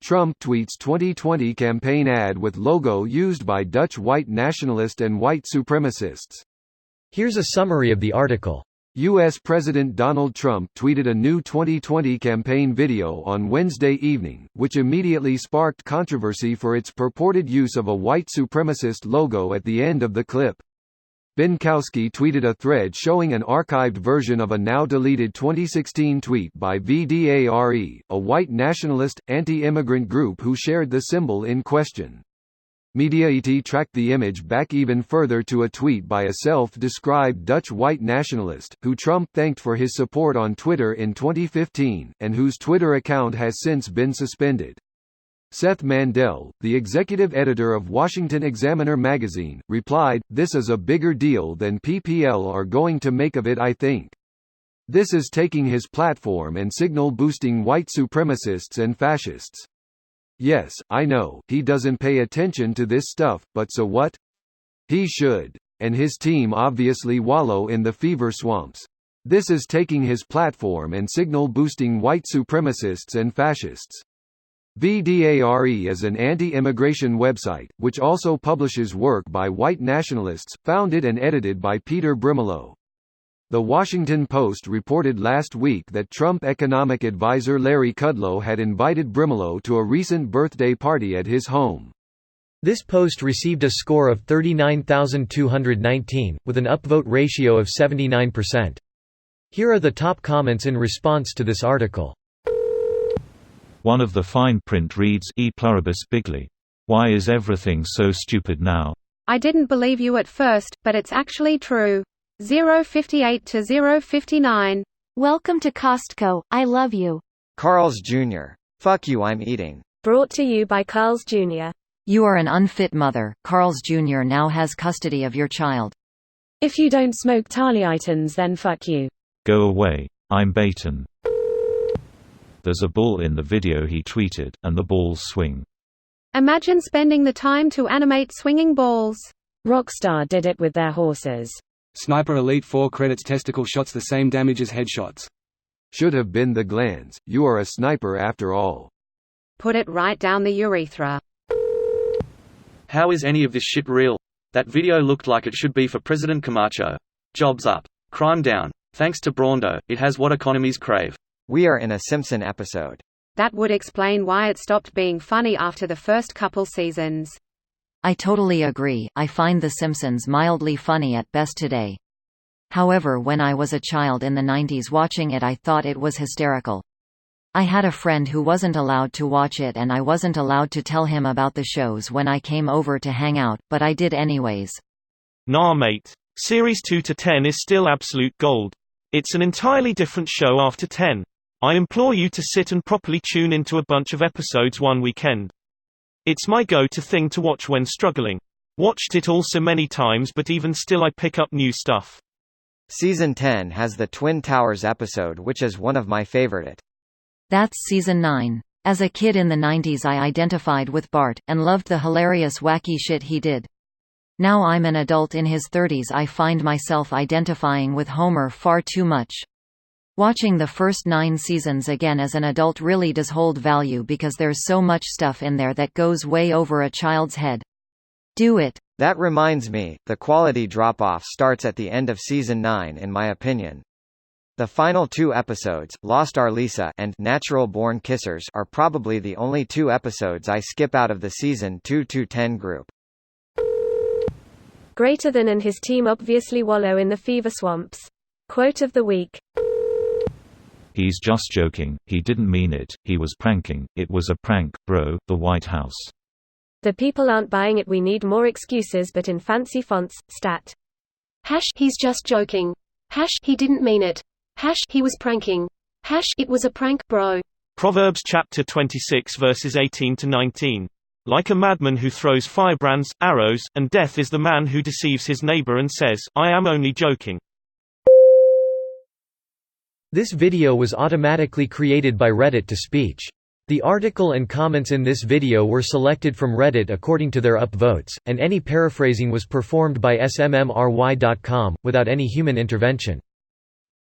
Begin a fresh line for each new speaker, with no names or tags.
Trump tweets 2020 campaign ad with logo used by Dutch white nationalist and white supremacists.
Here's a summary of the article.
U.S. President Donald Trump tweeted a new 2020 campaign video on Wednesday evening, which immediately sparked controversy for its purported use of a white supremacist logo at the end of the clip. Benkowski tweeted a thread showing an archived version of a now-deleted 2016 tweet by VDARE, a white nationalist, anti-immigrant group who shared the symbol in question. Mediaite tracked the image back even further to a tweet by a self-described Dutch white nationalist, who Trump thanked for his support on Twitter in 2015, and whose Twitter account has since been suspended. Seth Mandel, the executive editor of Washington Examiner magazine, replied, "This is a bigger deal than PPL are going to make of it, I think. This is taking his platform and signal-boosting white supremacists and fascists. Yes, I know, he doesn't pay attention to this stuff, but so what? He should. And his team obviously wallow in the fever swamps. This is taking his platform and signal-boosting white supremacists and fascists." VDARE is an anti-immigration website, which also publishes work by white nationalists, founded and edited by Peter Brimelow. The Washington Post reported last week that Trump economic advisor Larry Kudlow had invited Brimelow to a recent birthday party at his home.
This post received a score of 39,219, with an upvote ratio of 79%. Here are the top comments in response to this article.
One of the fine print reads, E pluribus bigly. Why is everything so stupid now?
I didn't believe you at first, but it's actually true. 058 to 059.
Welcome to Costco, I love you.
Carl's Jr. Fuck you, I'm eating.
Brought to you by Carl's Jr.
You are an unfit mother. Carl's Jr. now has custody of your child.
If you don't smoke Tarliitans, then fuck you.
Go away. I'm Baton. There's a bull in the video he tweeted, and the balls swing.
Imagine spending the time to animate swinging balls.
Rockstar did it with their horses.
Sniper Elite 4 credits testicle shots the same damage as headshots.
Should have been the glands. You are a sniper after all.
Put it right down the urethra.
How is any of this shit real? That video looked like it should be for President Camacho. Jobs up. Crime down. Thanks to Brando, it has what economies crave.
We are in a Simpson episode.
That would explain why it stopped being funny after the first couple seasons.
I totally agree. I find The Simpsons mildly funny at best today. However, when I was a child in the 90s watching it, I thought it was hysterical. I had a friend who wasn't allowed to watch it, and I wasn't allowed to tell him about the shows when I came over to hang out, but I did anyways.
Nah mate. Series 2 to 10 is still absolute gold. It's an entirely different show after 10. I implore you to sit and properly tune into a bunch of episodes one weekend. It's my go-to thing to watch when struggling. Watched it all so many times, but even still I pick up new stuff.
Season 10 has the Twin Towers episode, which is one of my favorite.
That's Season 9. As a kid in the 90s I identified with Bart, and loved the hilarious wacky shit he did. Now I'm an adult in his 30s, I find myself identifying with Homer far too much. Watching the first 9 seasons again as an adult really does hold value because there's so much stuff in there that goes way over a child's head. Do it.
That reminds me, the quality drop-off starts at the end of Season 9 in my opinion. The final 2 episodes, Lost Our Lisa and Natural Born Kissers, are probably the only 2 episodes I skip out of the Season 2 to 10 group.
Greater Than and his team obviously wallow in the fever swamps. Quote of the week.
He's just joking, he didn't mean it, he was pranking, it was a prank, bro, the White House.
The people aren't buying it, we need more excuses but in fancy fonts, stat.
He's just joking. He didn't mean it. He was pranking. It was a prank, bro.
Proverbs chapter 26 verses 18 to 19. Like a madman who throws firebrands, arrows, and death is the man who deceives his neighbor and says, I am only joking.
This video was automatically created by Reddit to speech. The article and comments in this video were selected from Reddit according to their upvotes, and any paraphrasing was performed by smmry.com, without any human intervention.